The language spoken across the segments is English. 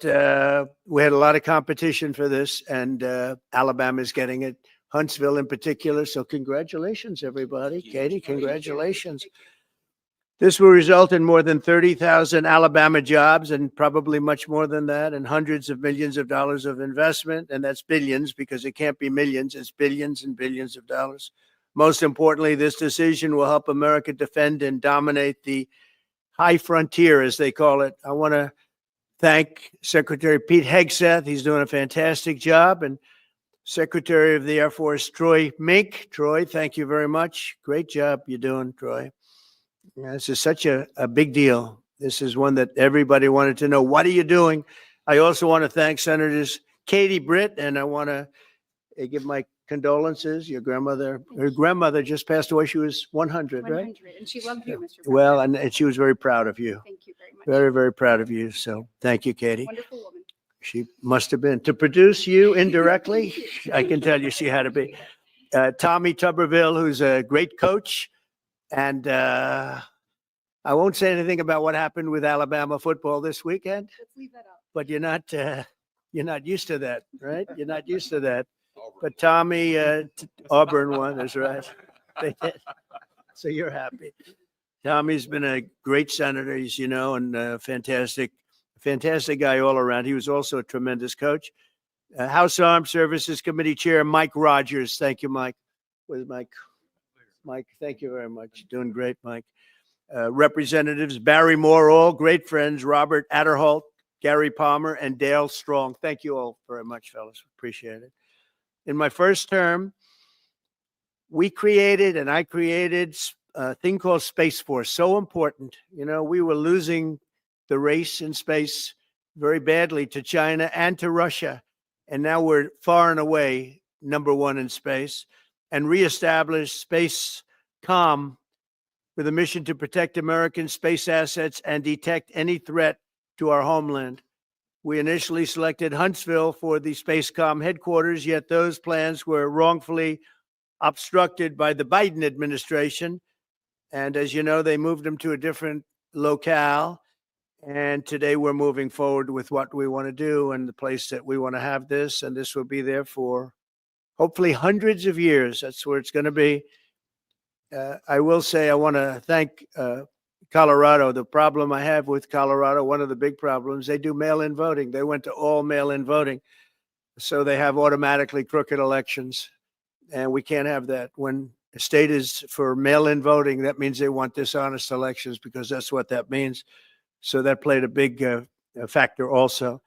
but we had a lot of competition for this, and Alabama's getting it, Huntsville in particular. So congratulations, everybody. Katie, congratulations. This will result in more than 30,000 Alabama jobs and probably much more than that, and hundreds of millions of dollars of investment. And that's billions, because it can't be millions. It's billions and billions of dollars. Most importantly, this decision will help America defend and dominate the high frontier, as they call it. I want to thank Secretary Pete Hegseth. He's doing a fantastic job. And Secretary of the Air Force, Troy Mink. Troy, thank you very much. Great job you're doing, Troy. This is such a big deal. This is one that everybody wanted to know. What are you doing? I also want to thank Senators Katie Britt, and I want to give my condolences. Your grandmother, her grandmother just passed away. She was 100, right? 100, and she loved you, Mr. President. Well, and she was very proud of you. Thank you very much. Very, very proud of you. So thank you, Katie. Wonderful woman. She must have been. To produce you indirectly, I can tell you she had to be. Tommy Tuberville, who's a great coach. And I won't say anything about what happened with Alabama football this weekend. Let's leave that out. But you're not used to that, right? You're not used to that. But Tommy, Auburn won, that's right. They did. So you're happy. Tommy's been a great senator, as you know, and fantastic guy all around. He was also a tremendous coach. House Armed Services Committee Chair Mike Rogers. Thank you, Mike. Where's Mike? Mike, thank you very much. Doing great, Mike. Representatives Barry Moore, all great friends, Robert Adderholt, Gary Palmer, and Dale Strong. Thank you all very much, fellas. Appreciate it. In my first term, I created a thing called Space Force. So important. You know, we were losing the race in space very badly to China and to Russia. And now we're far and away #1 in space, and reestablished Space Com with a mission to protect American space assets and detect any threat to our homeland. We initially selected Huntsville for the Spacecom headquarters, yet those plans were wrongfully obstructed by the Biden administration. And as you know, they moved them to a different locale. And today we're moving forward with what we want to do and the place that we want to have this. And this will be there for hopefully hundreds of years. That's where it's going to be. I will say I want to thank Colorado. The problem I have with Colorado, one of the big problems, they do mail-in voting. They went to all mail-in voting. So they have automatically crooked elections. And we can't have that. When a state is for mail-in voting, that means they want dishonest elections, because that's what that means. So that played a big factor also.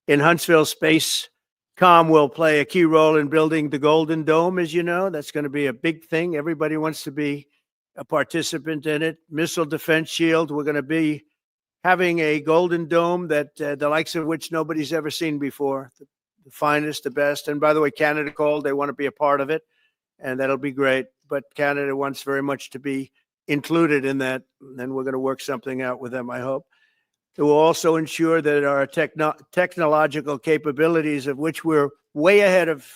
In Huntsville, Spacecom will play a key role in building the Golden Dome, as you know. That's going to be a big thing. Everybody wants to be a participant in it. Missile Defense Shield, we're going to be having a Golden Dome that the likes of which nobody's ever seen before. The finest, the best. And by the way, Canada called. They want to be a part of it, and that'll be great. But Canada wants very much to be included in that, and we're going to work something out with them, I hope. It will also ensure that our technological capabilities, of which we're way ahead of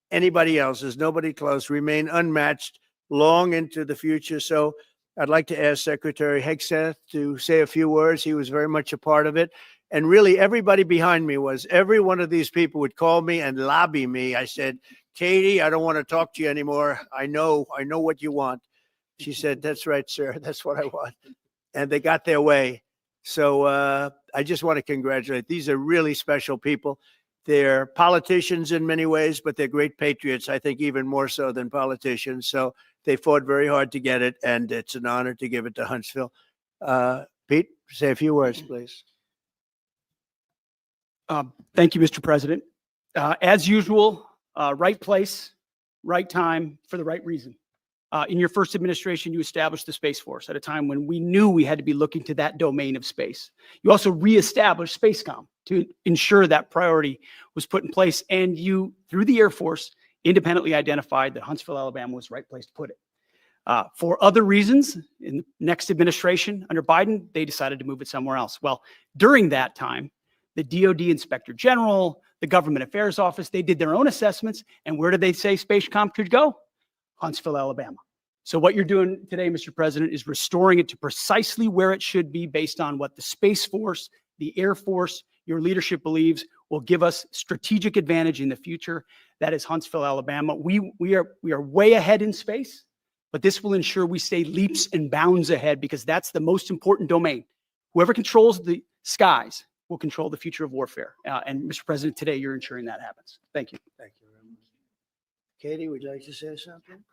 anybody else, there's nobody close, remain unmatched long into the future. So I'd like to ask Secretary Hegseth to say a few words. He was very much a part of it. And really, everybody behind me was. Every one of these people would call me and lobby me. I said, Katie, I don't want to talk to you anymore. I know what you want. She said, that's right, sir. That's what I want. And they got their way. So I just want to congratulate. These are really special people. They're politicians in many ways, but they're great patriots, I think even more so than politicians. So they fought very hard to get it, and it's an honor to give it to Huntsville. Pete, say a few words, please. Thank you, Mr. President. As usual, right place, right time, for the right reason. In your first administration, you established the Space Force at a time when we knew we had to be looking to that domain of space. You also reestablished Spacecom to ensure that priority was put in place. And you, through the Air Force, independently identified that Huntsville, Alabama was the right place to put it. For other reasons, in the next administration under Biden, they decided to move it somewhere else. Well, during that time, the DOD Inspector General, the Government Affairs Office, they did their own assessments. And where did they say Spacecom could go? Huntsville, Alabama. So what you're doing today, Mr. President, is restoring it to precisely where it should be based on what the Space Force, the Air Force, your leadership believes will give us strategic advantage in the future. That is Huntsville, Alabama. We are way ahead in space, but this will ensure we stay leaps and bounds ahead because that's the most important domain. Whoever controls the skies will control the future of warfare. And Mr. President, today you're ensuring that happens. Thank you. Thank you very much. Katie, would you like to say something?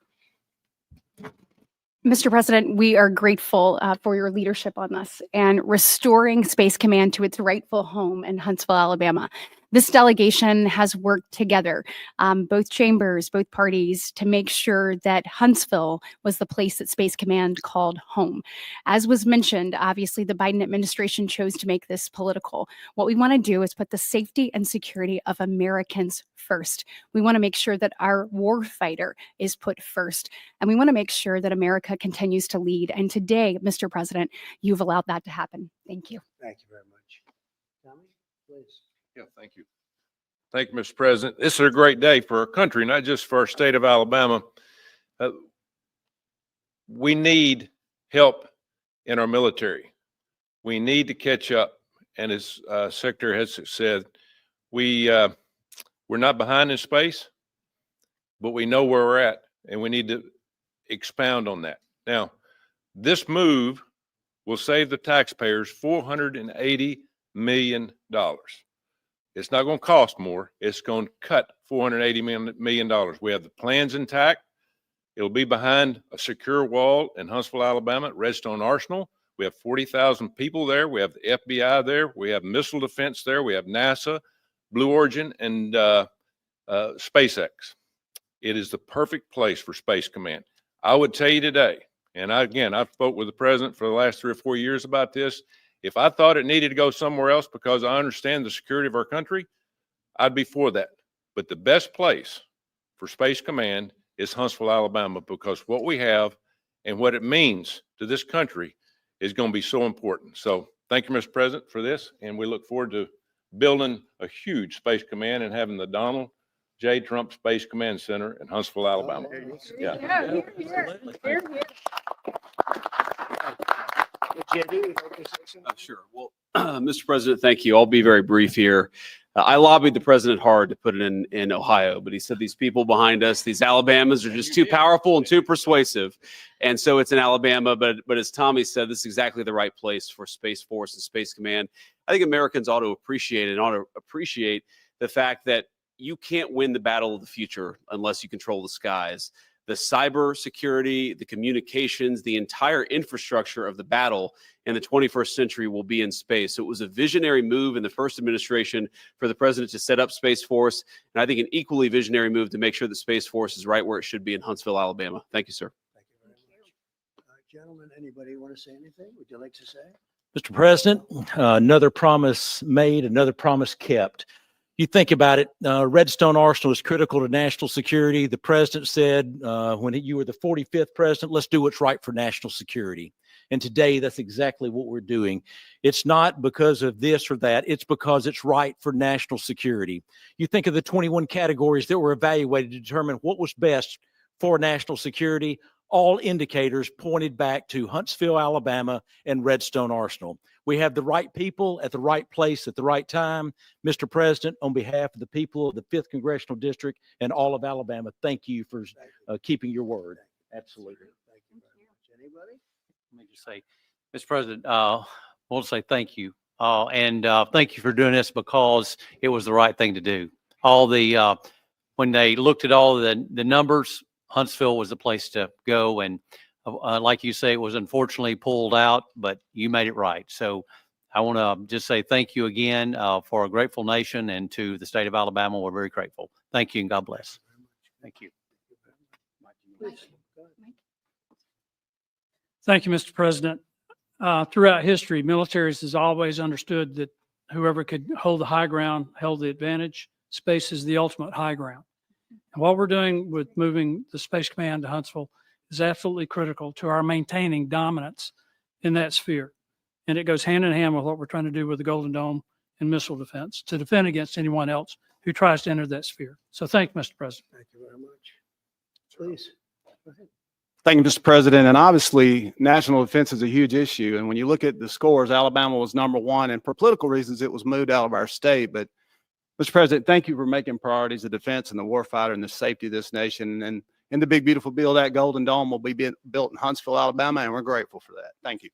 Mr. President, we are grateful for your leadership on this and restoring Space Command to its rightful home in Huntsville, Alabama. This delegation has worked together, both chambers, both parties, to make sure that Huntsville was the place that Space Command called home. As was mentioned, obviously the Biden administration chose to make this political. What we want to do is put the safety and security of Americans first. We want to make sure that our war fighter is put first, and we want to make sure that America continues to lead. And today, Mr. President, you've allowed that to happen. Thank you. Thank you very much. Tommy, please. Yeah, thank you. Thank you, Mr. President. This is a great day for our country, not just for our state of Alabama. We need help in our military. We need to catch up. And as Secretary has said, we're not behind in space, but we know where we're at, and we need to expound on that. Now, this move will save the taxpayers $480 million. It's not going to cost more. It's going to cut $480 million. We have the plans intact. It'll be behind a secure wall in Huntsville, Alabama, at Redstone Arsenal. We have 40,000 people there. We have the FBI there. We have missile defense there. We have NASA, Blue Origin, and SpaceX. It is the perfect place for Space Command. I would tell you today, and I've spoke with the president for the last 3 or 4 years about this. If I thought it needed to go somewhere else because I understand the security of our country, I'd be for that. But the best place for Space Command is Huntsville, Alabama, because what we have and what it means to this country is going to be so important. So thank you, Mr. President, for this. And we look forward to building a huge Space Command and having the Donald J. Trump Space Command Center in Huntsville, Alabama. Yeah. Sure. Well, Mr. President, thank you. I'll be very brief here. I lobbied the president hard to put it in Ohio, but he said these people behind us, these Alabamas, are just too powerful and too persuasive. And so it's in Alabama. But as Tommy said, this is exactly the right place for Space Force and Space Command. I think Americans ought to appreciate the fact that you can't win the battle of the future unless you control the skies. The cyber security, the communications, the entire infrastructure of the battle in the 21st century will be in space. So it was a visionary move in the first administration for the president to set up Space Force. And I think an equally visionary move to make sure that Space Force is right where it should be in Huntsville, Alabama. Thank you, sir. Thank you very much. Gentlemen, anybody want to say anything? Would you like to say? Mr. President, another promise made, another promise kept. You think about it, Redstone Arsenal is critical to national security. The president said when you were the 45th president, let's do what's right for national security. And today, that's exactly what we're doing. It's not because of this or that. It's because it's right for national security. You think of the 21 categories that were evaluated to determine what was best for national security. All indicators pointed back to Huntsville, Alabama, and Redstone Arsenal. We have the right people at the right place at the right time. Mr. President, on behalf of the people of the 5th Congressional District and all of Alabama, thank you for keeping your word. Absolutely. Thank you very much. Anybody? Let me just say, Mr. President, I want to say thank you. And thank you for doing this because it was the right thing to do. When they looked at all the numbers, Huntsville was the place to go. And like you say, it was unfortunately pulled out, but you made it right. So I want to just say thank you again for a grateful nation, and to the state of Alabama, we're very grateful. Thank you and God bless. Thank you. Thank you, Mr. President. Throughout history, militaries has always understood that whoever could hold the high ground held the advantage. Space is the ultimate high ground. And what we're doing with moving the Space Command to Huntsville is absolutely critical to our maintaining dominance in that sphere. And it goes hand in hand with what we're trying to do with the Golden Dome and missile defense to defend against anyone else who tries to enter that sphere. So thank you, Mr. President. Thank you very much. Please. Go ahead. Thank you, Mr. President. And obviously, national defense is a huge issue. And when you look at the scores, Alabama was #1, and for political reasons, it was moved out of our state. But Mr. President, thank you for making priorities of defense and the warfighter and the safety of this nation. And in the big, beautiful bill, that Golden Dome will be built in Huntsville, Alabama, and we're grateful for that. Thank you.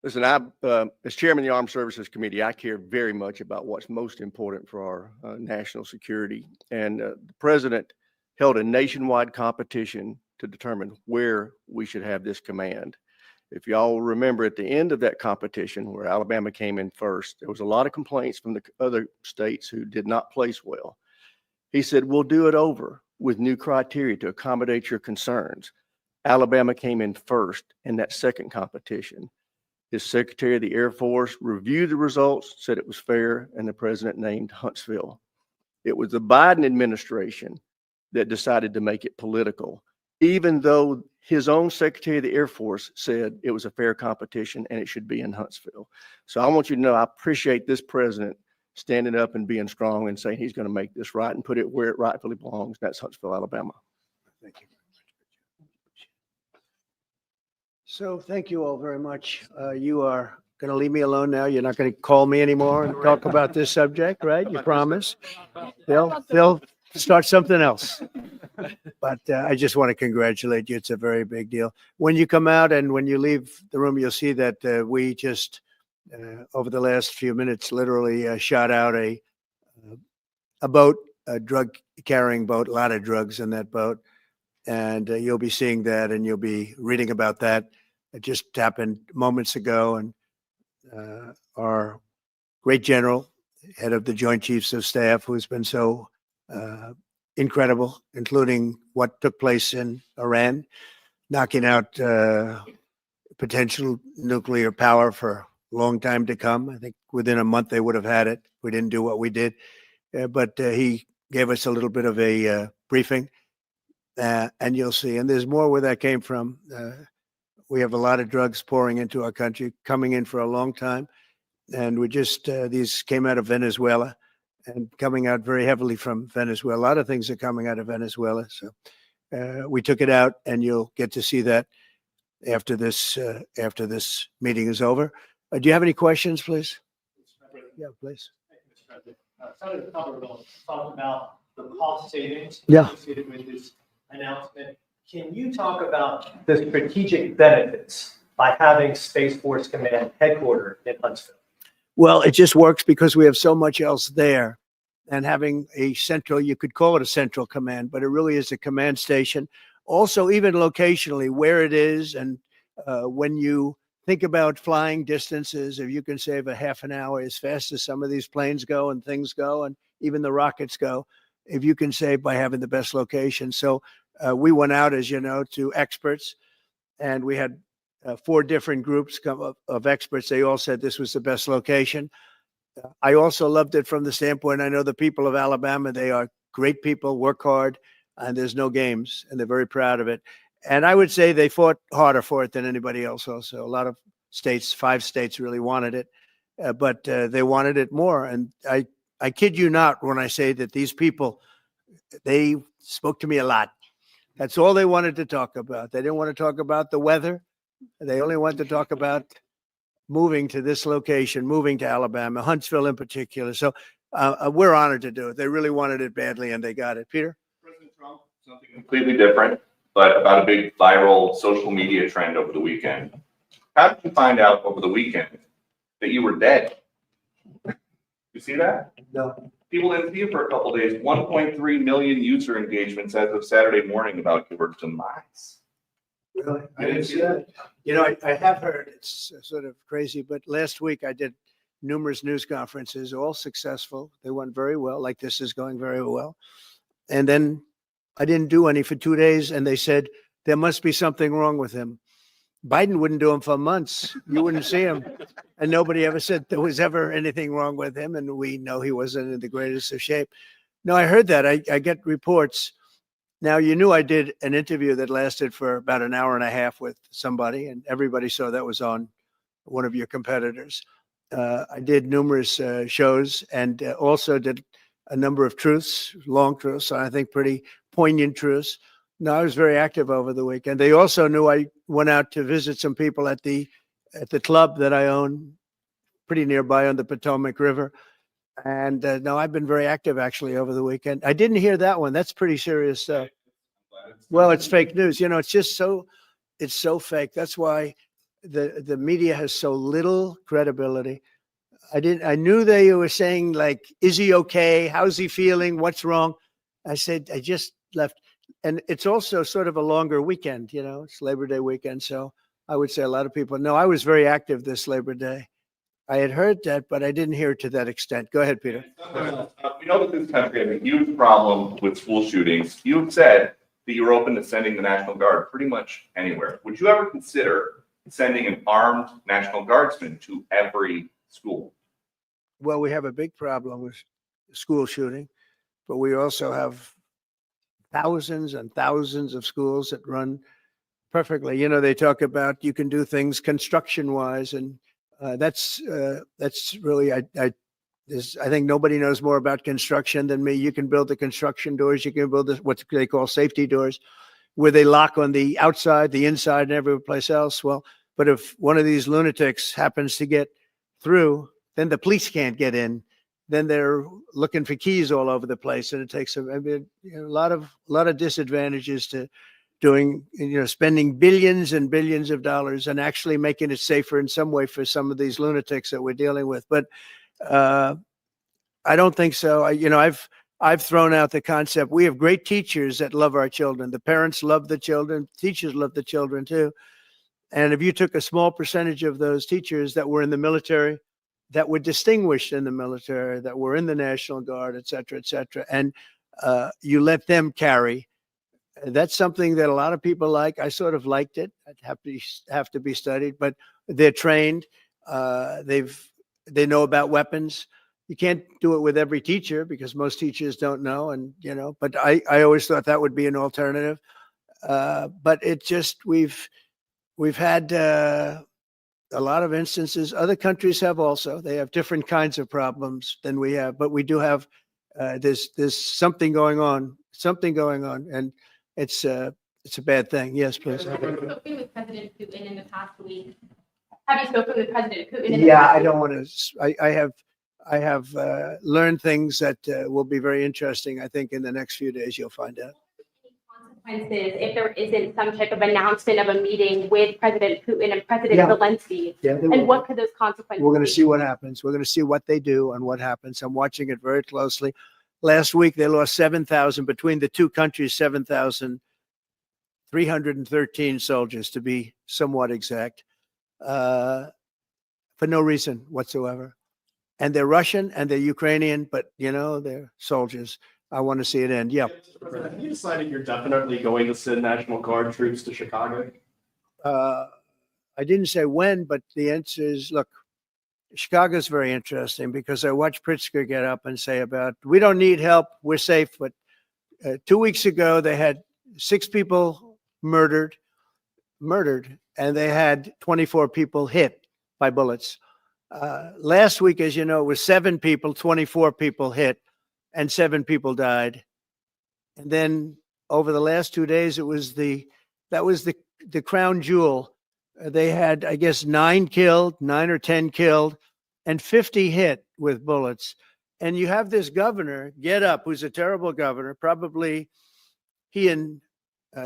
Listen, as chairman of the Armed Services Committee, I care very much about what's most important for our national security. And the president held a nationwide competition to determine where we should have this command. If y'all remember, at the end of that competition, where Alabama came in first, there was a lot of complaints from the other states who did not place well. He said, we'll do it over with new criteria to accommodate your concerns. Alabama came in first in that second competition. His Secretary of the Air Force reviewed the results, said it was fair, and the president named Huntsville. It was the Biden administration that decided to make it political, even though his own Secretary of the Air Force said it was a fair competition and it should be in Huntsville. So I want you to know I appreciate this president standing up and being strong and saying he's going to make this right and put it where it rightfully belongs. That's Huntsville, Alabama. Thank you. So thank you all very much. You are going to leave me alone now. You're not going to call me anymore and talk about this subject, right? You promise? They'll start something else. But I just want to congratulate you. It's a very big deal. When you come out and when you leave the room, you'll see that we just, over the last few minutes, literally shot out a boat, a drug carrying boat, a lot of drugs in that boat. And you'll be seeing that and you'll be reading about that. It just happened moments ago. And our great general, head of the Joint Chiefs of Staff, who's been so incredible, including what took place in Iran, knocking out potential nuclear power for a long time to come. I think within a month they would have had it. We didn't do what we did. But he gave us a little bit of a briefing. And you'll see, and there's more where that came from. We have a lot of drugs pouring into our country, coming in for a long time. And we just, these came out of Venezuela and coming out very heavily from Venezuela. A lot of things are coming out of Venezuela. So we took it out and you'll get to see that after this meeting is over. Do you have any questions, please? Yeah, please. Senator Cumberland talked about the cost savings associated with this announcement. Can you talk about the strategic benefits by having Space Force Command headquartered in Huntsville? Well, it just works because we have so much else there. And having a central, you could call it a central command, but it really is a command station. Also, even locationally, where it is, and when you think about flying distances, if you can save a half an hour as fast as some of these planes go and things go, and even the rockets go, if you can save by having the best location. So we went out, as you know, to experts, and we had 4 different groups of experts. They all said this was the best location. I also loved it from the standpoint, I know the people of Alabama, they are great people, work hard, and there's no games, and they're very proud of it. And I would say they fought harder for it than anybody else also. A lot of states, 5 states really wanted it, but they wanted it more. And I kid you not when I say that these people, they spoke to me a lot. That's all they wanted to talk about. They didn't want to talk about the weather. They only wanted to talk about moving to this location, moving to Alabama, Huntsville in particular. So we're honored to do it. They really wanted it badly and they got it. Peter? President Trump, something completely different, but about a big viral social media trend over the weekend. How did you find out over the weekend that you were dead? You see that? No. People didn't see you for a couple of days. 1.3 million user engagements as of Saturday morning about your demise. Really? I didn't see that. You know, I have heard, it's sort of crazy, but last week I did numerous news conferences, all successful. They went very well, like this is going very well. And then I didn't do any for 2 days, and they said, there must be something wrong with him. Biden wouldn't do them for months. You wouldn't see him. And nobody ever said there was ever anything wrong with him. And we know he wasn't in the greatest of shape. No, I heard that. I get reports. Now, you knew I did an interview that lasted for about an hour and a half with somebody, and everybody saw that was on one of your competitors. I did numerous shows and also did a number of truths, long truths, I think pretty poignant truths. No, I was very active over the weekend. They also knew I went out to visit some people at the club that I own pretty nearby on the Potomac River. And no, I've been very active actually over the weekend. I didn't hear that one. That's pretty serious stuff. Well, it's fake news. You know, it's just it's so fake. That's why the media has so little credibility. I knew they were saying like, is he okay? How's he feeling? What's wrong? I said, I just left. And it's also sort of a longer weekend, you know, it's Labor Day weekend. So I would say a lot of people know I was very active this Labor Day. I had heard that, but I didn't hear it to that extent. Go ahead, Peter. We know that this country has a huge problem with school shootings. You've said that you're open to sending the National Guard pretty much anywhere. Would you ever consider sending an armed National Guardsman to every school? Well, we have a big problem with school shooting, but we also have thousands and thousands of schools that run perfectly. You know, they talk about you can do things construction wise, and that's really, I think nobody knows more about construction than me. You can build the construction doors. You can build what they call safety doors, where they lock on the outside, the inside, and every place else. Well, but if one of these lunatics happens to get through, then the police can't get in. Then they're looking for keys all over the place, and it takes a lot of disadvantages to doing, spending billions and billions of dollars and actually making it safer in some way for some of these lunatics that we're dealing with. But I don't think so. I've thrown out the concept. We have great teachers that love our children. The parents love the children. Teachers love the children too. And if you took a small percentage of those teachers that were in the military, that were distinguished in the military, that were in the National Guard, et cetera, and you let them carry, that's something that a lot of people like. I sort of liked it. I'd have to be studied, but they're trained. They know about weapons. You can't do it with every teacher because most teachers don't know, and but I always thought that would be an alternative. But it just we've had a lot of instances. Other countries have also. They have different kinds of problems than we have, but we do have. There's something going on, and it's a bad thing. Yes, please. Have you spoken with President Putin in the past week? Have you spoken with President Putin? Yeah, I don't want to. I have learned things that will be very interesting. I think in the next few days you'll find out. Consequences if there isn't some type of announcement of a meeting with President Putin and President Zelensky? And what could those consequences We're going to be? see what happens. We're going to see what they do and what happens. I'm watching it very closely. Last week, they lost 7,000 between the two countries, 7,313 soldiers, to be somewhat exact, for no reason whatsoever. And they're Russian and they're Ukrainian, but, they're soldiers. I want to see it end. Yeah. Have you decided you're definitely going to send National Guard troops to Chicago? I didn't say when, but the answer is, look, Chicago's very interesting because I watched Pritzker get up and say we don't need help, we're safe. But 2 weeks ago, they had 6 people murdered, and they had 24 people hit by bullets. Last week, as you know, it was 7 people, 24 people hit, and 7 people died. And then over the last 2 days, that was the crown jewel. They had, I guess, 9 or 10 killed, and 50 hit with bullets. And you have this governor get up, who's a terrible governor. Probably he and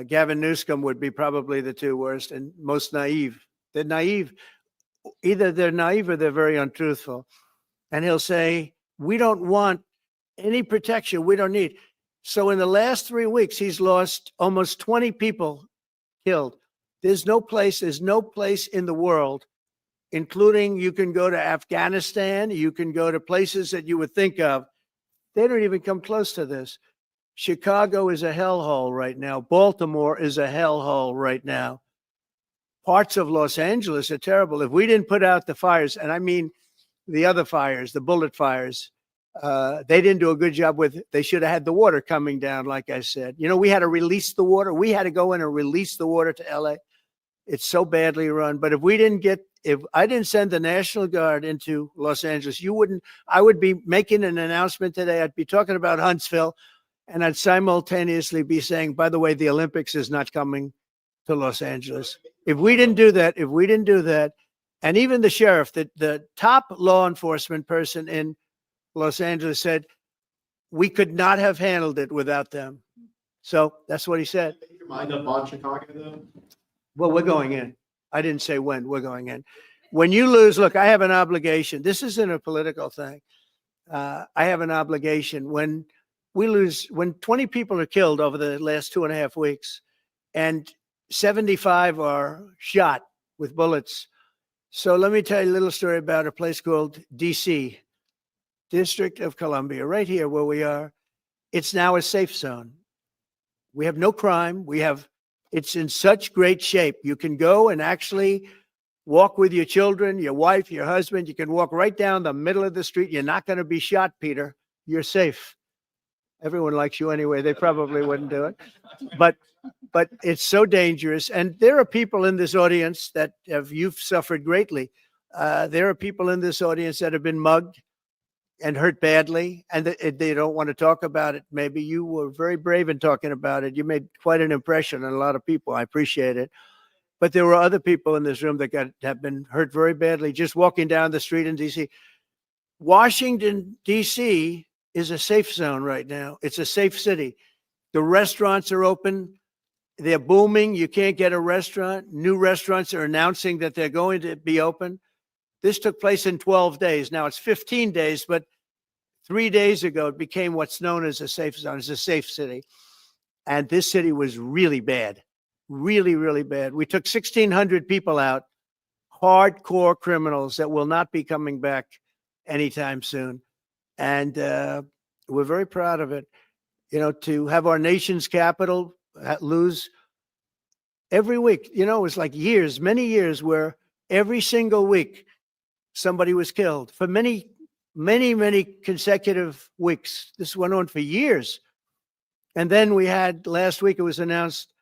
Gavin Newsom would be probably the 2 worst and most naive. They're naive. Either they're naive or they're very untruthful. And he'll say, we don't want any protection. We don't need. So in the last 3 weeks, he's lost almost 20 people killed. There's no place in the world, including you can go to Afghanistan, you can go to places that you would think of. They don't even come close to this. Chicago is a hellhole right now. Baltimore is a hellhole right now. Parts of Los Angeles are terrible. If we didn't put out the fires, and I mean the other fires, the bullet fires, they didn't do a good job with it. They should have had the water coming down, like I said. We had to release the water. We had to go in and release the water to LA. It's so badly run. But if I didn't send the National Guard into Los Angeles, I would be making an announcement today. I'd be talking about Huntsville, and I'd simultaneously be saying, by the way, the Olympics is not coming to Los Angeles. If we didn't do that, and even the sheriff, the top law enforcement person in Los Angeles said, we could not have handled it without them. So that's what he said. Make your mind up on Chicago though? Well, we're going in. I didn't say when, we're going in. When you lose, look, I have an obligation. This isn't a political thing. I have an obligation. When we lose, when 20 people are killed over the last 2.5 weeks and 75 are shot with bullets. So let me tell you a little story about a place called DC, District of Columbia, right here where we are. It's now a safe zone. We have no crime. It's in such great shape. You can go and actually walk with your children, your wife, your husband. You can walk right down the middle of the street. You're not going to be shot, Peter. You're safe. Everyone likes you anyway. They probably wouldn't do it. But it's so dangerous. And there are people in this audience that you've suffered greatly. There are people in this audience that have been mugged and hurt badly, and they don't want to talk about it. Maybe you were very brave in talking about it. You made quite an impression on a lot of people. I appreciate it. But there were other people in this room that have been hurt very badly just walking down the street in D.C. Washington, D.C. is a safe zone right now. It's a safe city. The restaurants are open. They're booming. You can't get a restaurant. New restaurants are announcing that they're going to be open. This took place in 12 days. Now it's 15 days, but 3 days ago, it became what's known as a safe zone. It's a safe city. And this city was really bad, really, really bad. We took 1,600 people out, hardcore criminals that will not be coming back anytime soon. And we're very proud of it. You know, to have our nation's capital lose every week, you know, it was like years, many years where every single week somebody was killed for many consecutive weeks. This went on for years. And then we had last week, it was announced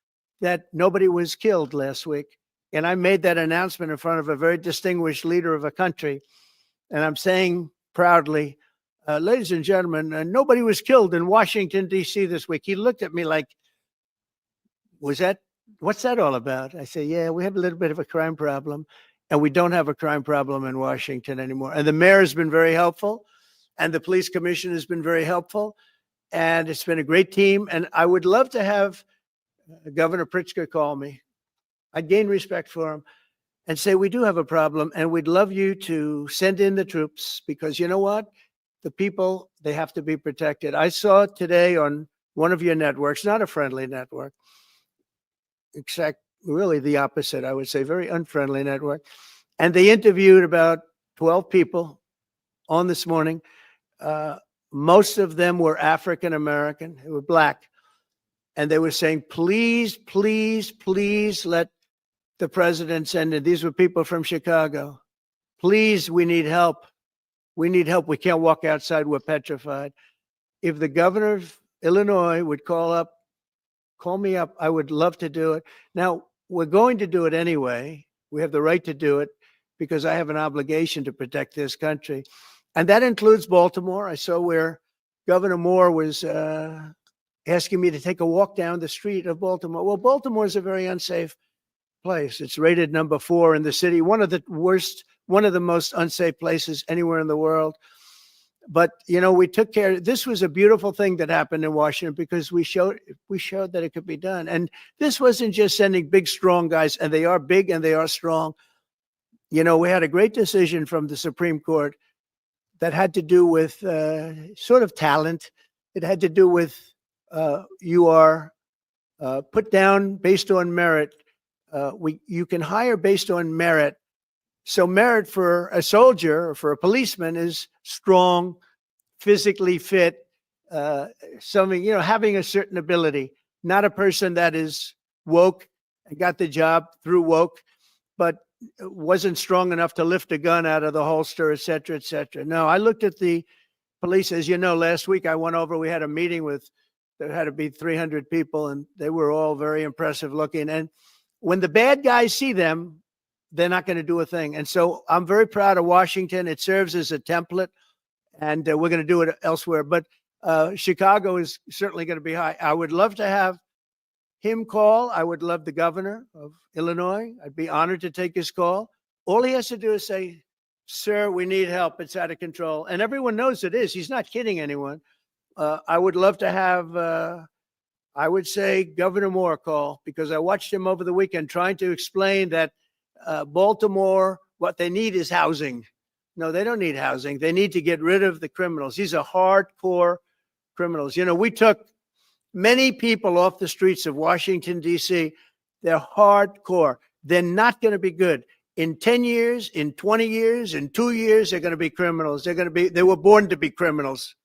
that nobody was killed last week. And I made that announcement in front of a very distinguished leader of a country. And I'm saying proudly, ladies and gentlemen, nobody was killed in Washington, D.C. this week. He looked at me like, what's that all about? I say, yeah, we have a little bit of a crime problem. And we don't have a crime problem in Washington anymore. And the mayor has been very helpful. And the police commission has been very helpful. And it's been a great team. And I would love to have Governor Pritzker call me. I'd gain respect for him and say, we do have a problem. And we'd love you to send in the troops because you know what? The people, they have to be protected. I saw today on one of your networks, not a friendly network, except really the opposite, I would say, very unfriendly network. And they interviewed about 12 people on this morning. Most of them were African-American, who were Black. And they were saying, please, please, please let the president send in. These were people from Chicago. Please, we need help. We need help. We can't walk outside. We're petrified. If the governor of Illinois would call me up, I would love to do it. Now, we're going to do it anyway. We have the right to do it because I have an obligation to protect this country. And that includes Baltimore. I saw where Governor Moore was asking me to take a walk down the street of Baltimore. Well, Baltimore is a very unsafe place. It's rated number 4 in the city, one of the most unsafe places anywhere in the world. But, you know, we took care. This was a beautiful thing that happened in Washington because we showed that it could be done. And this wasn't just sending big, strong guys, and they are big and they are strong. You know, we had a great decision from the Supreme Court that had to do with sort of talent. It had to do with you are put down based on merit. You can hire based on merit. So merit for a soldier or for a policeman is strong, physically fit, something, you know, having a certain ability, not a person that is woke and got the job through woke, but wasn't strong enough to lift a gun out of the holster, et cetera, et cetera. No, I looked at the police, as you know, last week I went over, we had a meeting there had to be 300 people and they were all very impressive looking. And when the bad guys see them, they're not going to do a thing. And so I'm very proud of Washington. It serves as a template and we're going to do it elsewhere. But Chicago is certainly going to be high. I would love to have him call. I would love the governor of Illinois. I'd be honored to take his call. All he has to do is say, sir, we need help. It's out of control. And everyone knows it is. He's not kidding anyone. I would love to have, I would say, Governor Moore call, because I watched him over the weekend trying to explain that Baltimore, what they need is housing. No, they don't need housing. They need to get rid of the criminals. These are hardcore criminals. You know, we took many people off the streets of Washington, D.C. They're hardcore. They're not going to be good. In 10 years, in 20 years, in 2 years, they're going to be criminals. They were born to be criminals,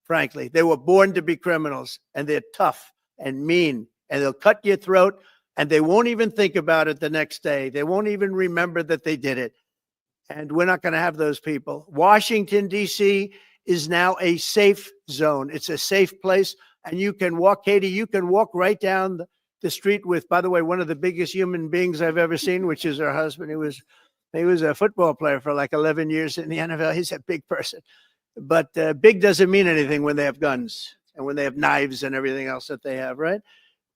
frankly. They were born to be criminals, and they're tough and mean, and they'll cut your throat, and they won't even think about it the next day. They won't even remember that they did it. And we're not going to have those people. Washington, D.C. is now a safe zone. It's a safe place. And you can walk, Katie, you can walk right down the street with, by the way, one of the biggest human beings I've ever seen, which is her husband. He was a football player for like 11 years in the NFL. He's a big person. But big doesn't mean anything when they have guns and when they have knives and everything else that they have, right?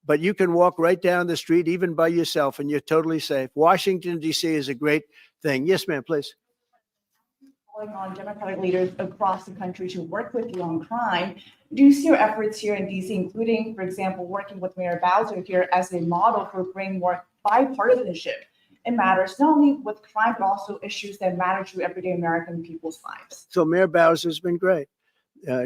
But you can walk right down the street, even by yourself, and you're totally safe. Washington, D.C. is a great thing. Yes, ma'am, please. Calling on Democratic leaders across the country to work with you on crime. Do you see your efforts here in DC, including, for example, working with Mayor Bowser here as a model for bringing more bipartisanship in matters, not only with crime, but also issues that matter to everyday American people's lives? So Mayor Bowser's been great.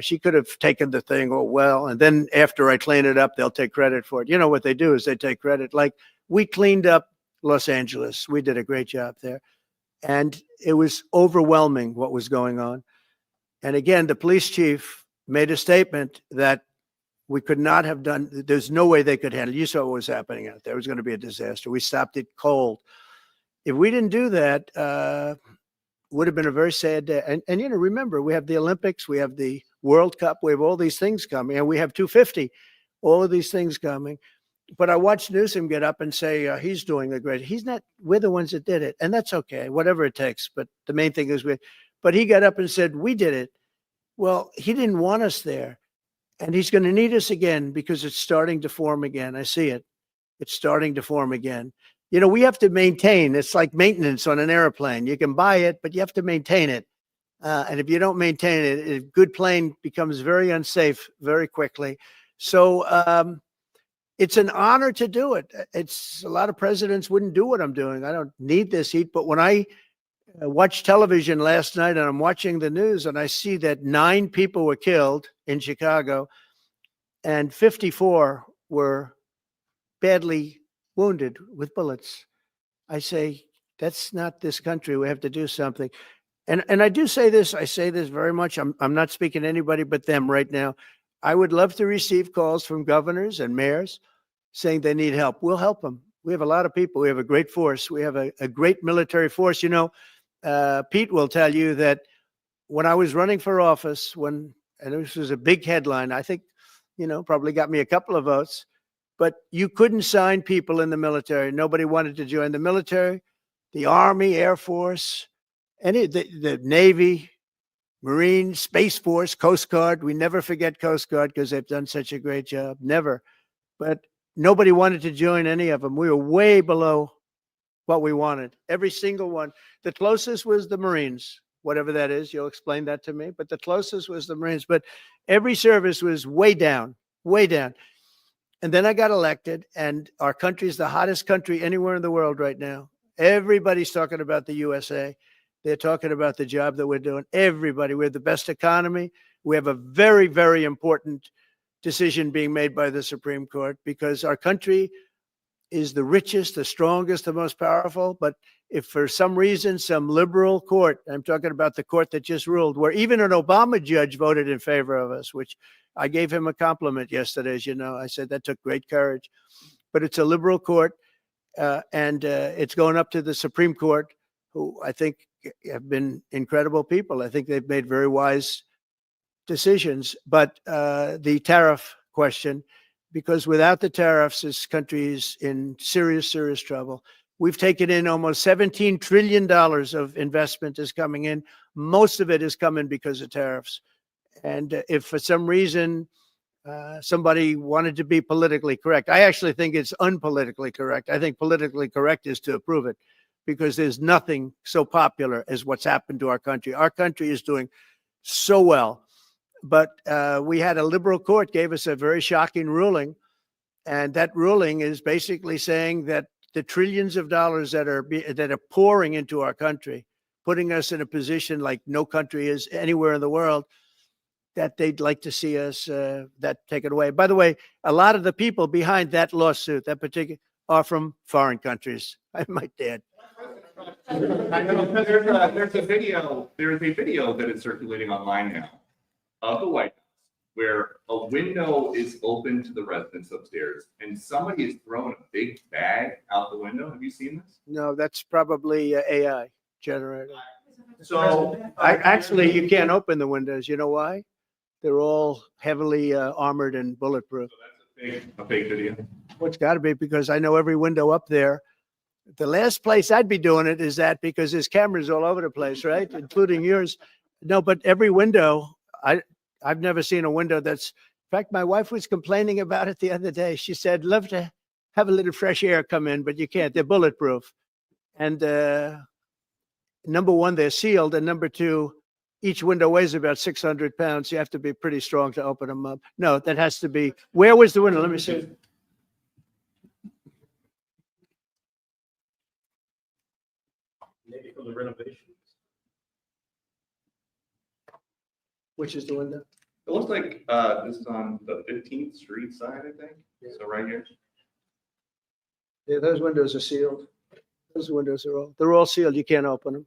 She could have taken the thing, oh, well, and then after I clean it up, they'll take credit for it. You know what they do is they take credit. Like, we cleaned up Los Angeles. We did a great job there. And it was overwhelming what was going on. And again, the police chief made a statement that we could not have done, there's no way they could handle it. You saw what was happening out there. It was going to be a disaster. We stopped it cold. If we didn't do that, would have been a very sad day. And you know, remember, we have the Olympics, we have the World Cup, we have all these things coming, and we have 250, all of these things coming. But I watched Newsroom get up and say he's doing a great. He's not. We're the ones that did it, and that's okay. Whatever it takes. But the main thing is we. But he got up and said we did it. Well, he didn't want us there, and he's going to need us again because it's starting to form again. I see it. It's starting to form again. You know, we have to maintain. It's like maintenance on an airplane. You can buy it, but you have to maintain it. And if you don't maintain it, a good plane becomes very unsafe very quickly. So. It's an honor to do it. It's a lot of presidents wouldn't do what I'm doing. I don't need this heat, but when I watched television last night and I'm watching the news and I see that 9 people were killed in Chicago and 54 were badly wounded with bullets, I say, that's not this country. We have to do something. And I do say this, I say this very much. I'm not speaking to anybody but them right now. I would love to receive calls from governors and mayors saying they need help. We'll help them. We have a lot of people. We have a great force. We have a great military force. You know, Pete will tell you that when I was running for office, and this was a big headline, I think, you know, probably got me a couple of votes, but you couldn't sign people in the military. Nobody wanted to join the military, the Army, Air Force, the Navy, Marines, Space Force, Coast Guard. We never forget Coast Guard because they've done such a great job. Never. But nobody wanted to join any of them. We were way below what we wanted. Every single one. The closest was the Marines, whatever that is. You'll explain that to me. But the closest was the Marines. But every service was way down, way down. And then I got elected, and our country is the hottest country anywhere in the world right now. Everybody's talking about the USA. They're talking about the job that we're doing. Everybody, we have the best economy. We have a very, very important decision being made by the Supreme Court because our country is the richest, the strongest, the most powerful. But if for some reason, some liberal court, I'm talking about the court that just ruled, where even an Obama judge voted in favor of us, which I gave him a compliment yesterday, as you know. I said that took great courage. But it's a liberal court, and it's going up to the Supreme Court, who I think have been incredible people. I think they've made very wise decisions. But the tariff question, because without the tariffs, this country is in serious, serious trouble. We've taken in almost $17 trillion of investment is coming in. Most of it is coming because of tariffs. And if for some reason somebody wanted to be politically correct, I actually think it's unpolitically correct. I think politically correct is to approve it, because there's nothing so popular as what's happened to our country. Our country is doing so well, but we had a liberal court gave us a very shocking ruling, and that ruling is basically saying that the trillions of dollars that are pouring into our country, putting us in a position like no country is anywhere in the world, that they'd like to see us that taken away. By the way, a lot of the people behind that lawsuit, that particular, are from foreign countries, I might add. I know there's a video that is circulating online now of the White House where a window is open to the residents upstairs and somebody is throwing a big bag out the window. Have you seen this? No, that's probably AI generated. So Actually, you can't open the windows. You know why? They're all heavily armored and bulletproof. a fake video. Well, it's got to be, because I know every window up there. The last place I'd be doing it is that, because there's cameras all over the place, right? Including yours. No, but every window, I've never seen a window that's, in fact, my wife was complaining about it the other day. She said, love to have a little fresh air come in, but you can't. They're bulletproof. And number one, they're sealed. And number two, each window weighs about 600 pounds. You have to be pretty strong to open them up. No, that has to be, where was the window? Let me see. Maybe from the renovations. Which is the window? It looks like this is on the 15th Street side, I think. So right here. Yeah, those windows are sealed. Those windows they're all sealed. You can't open them.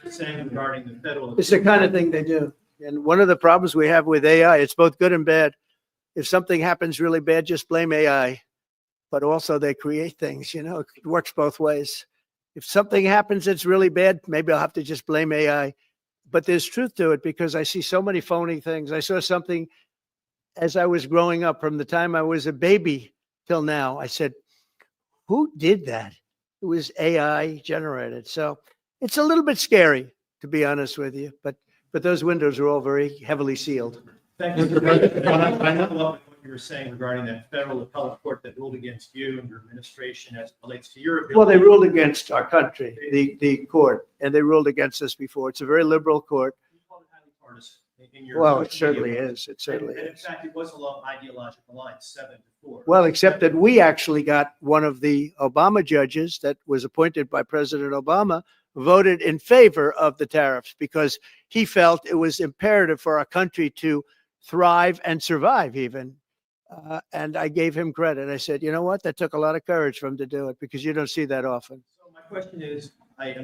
Saying regarding the federal. It's the kind of thing they do. And one of the problems we have with AI, it's both good and bad. If something happens really bad, just blame AI. But also they create things, you know, it works both ways. If something happens that's really bad, maybe I'll have to just blame AI. But there's truth to it, because I see so many phony things. I saw something as I was growing up, from the time I was a baby till now. I said, who did that? It was AI generated. So it's a little bit scary, to be honest with you. But those windows are all very heavily sealed. Thank you, Mr. President. I know what you were saying regarding that federal appellate court that ruled against you and your administration as it relates to your ability. Well, they ruled against our country, the court, and they ruled against us before. It's a very liberal court. Well, it certainly is. It certainly and in is. fact, it was along ideological lines, 7-4. Well, except that we actually got one of the Obama judges that was appointed by President Obama voted in favor of the tariffs, because he felt it was imperative for our country to thrive and survive even. And I gave him credit. I said, you know what? That took a lot of courage for him to do it, because you don't see that often. So my question is, I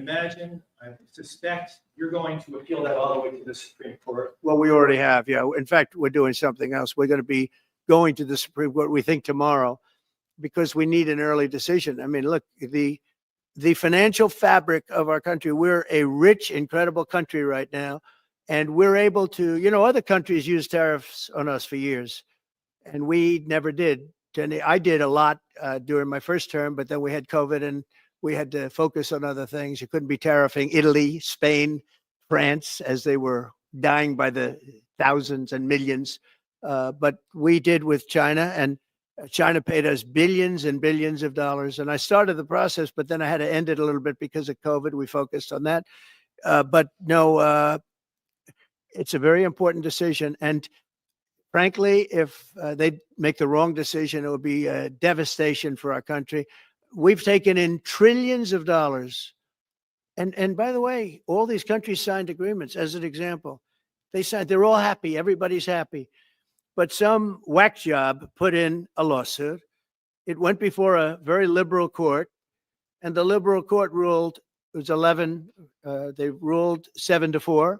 suspect you're going to appeal that all the way to the Supreme Court. Well, we already have, yeah. In fact, we're doing something else. We're going to be going to the Supreme Court, we think, tomorrow, because we need an early decision. I mean, look, the financial fabric of our country, we're a rich, incredible country right now. And we're able to, you know, other countries use tariffs on us for years, and we never did. I did a lot during my first term, but then we had COVID and we had to focus on other things. You couldn't be tariffing Italy, Spain, France, as they were dying by the thousands and millions. But we did with China, and China paid us billions and billions of dollars. And I started the process, but then I had to end it a little bit because of COVID. We focused on that. But no, it's a very important decision. And frankly, if they make the wrong decision, it would be a devastation for our country. We've taken in trillions of dollars. And by the way, all these countries signed agreements. As an example, they're all happy. Everybody's happy. But some whack job put in a lawsuit. It went before a very liberal court, and the liberal court ruled, it was 11, they ruled 7-4,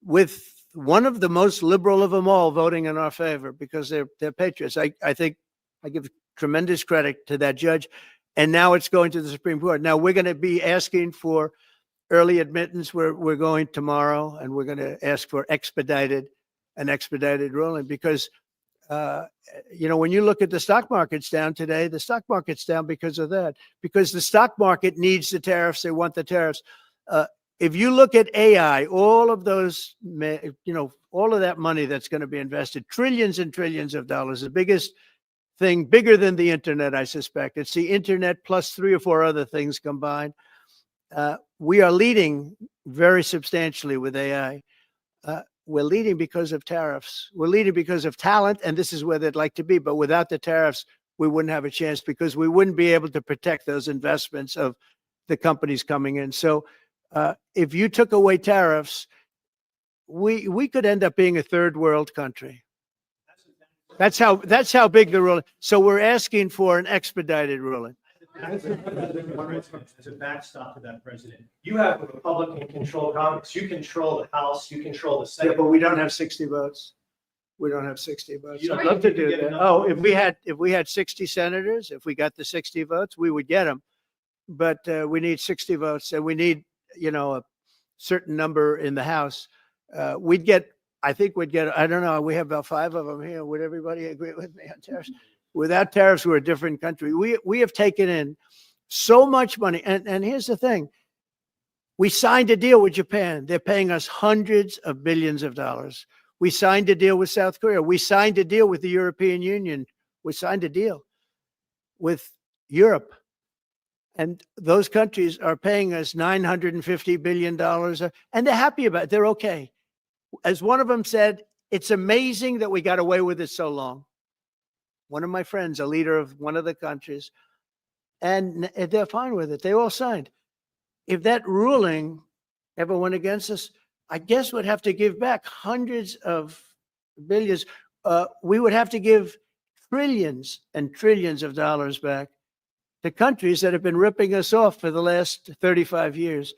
with one of the most liberal of them all voting in our favor, because they're patriots. I think I give tremendous credit to that judge. And now it's going to the Supreme Court. Now we're going to be asking for early admittance. We're going tomorrow, and we're going to ask for an expedited ruling, because you know, when you look at the stock market's down today, the stock market's down because of that, because the stock market needs the tariffs. They want the tariffs. if you look at AI, all of those, all of that money that's going to be invested, trillions and trillions of dollars, the biggest thing, bigger than the internet, I suspect. It's the internet plus 3 or 4 other things combined. We are leading very substantially with AI. We're leading because of tariffs. We're leading because of talent, and this is where they'd like to be. But without the tariffs, we wouldn't have a chance because we wouldn't be able to protect those investments of the companies coming in. So if you took away tariffs, we could end up being a third world country. That's how big the ruling. So we're asking for an expedited ruling. As a backstop to that, President, you have a Republican-controlled Congress. You control the House. You control the Yeah, Senate. but we don't have 60 votes. We don't have 60 votes. You don't I'd love to think you do could get that. enough Oh, votes? if we had 60 senators, if we got the 60 votes, we would get them. But we need 60 votes, and we need, a certain number in the House. I think we'd get, I don't know, we have about 5 of them here. Would everybody agree with me on tariffs? Without tariffs, we're a different country. We have taken in so much money. And here's the thing. We signed a deal with Japan. They're paying us hundreds of billions of dollars. We signed a deal with South Korea. We signed a deal with the European Union. We signed a deal with Europe. And those countries are paying us $950 billion. And they're happy about it. They're okay. As one of them said, it's amazing that we got away with it so long. One of my friends, a leader of one of the countries, and they're fine with it. They all signed. If that ruling ever went against us, I guess we'd have to give back hundreds of billions. We would have to give trillions and trillions of dollars back to countries that have been ripping us off for the last 35 years.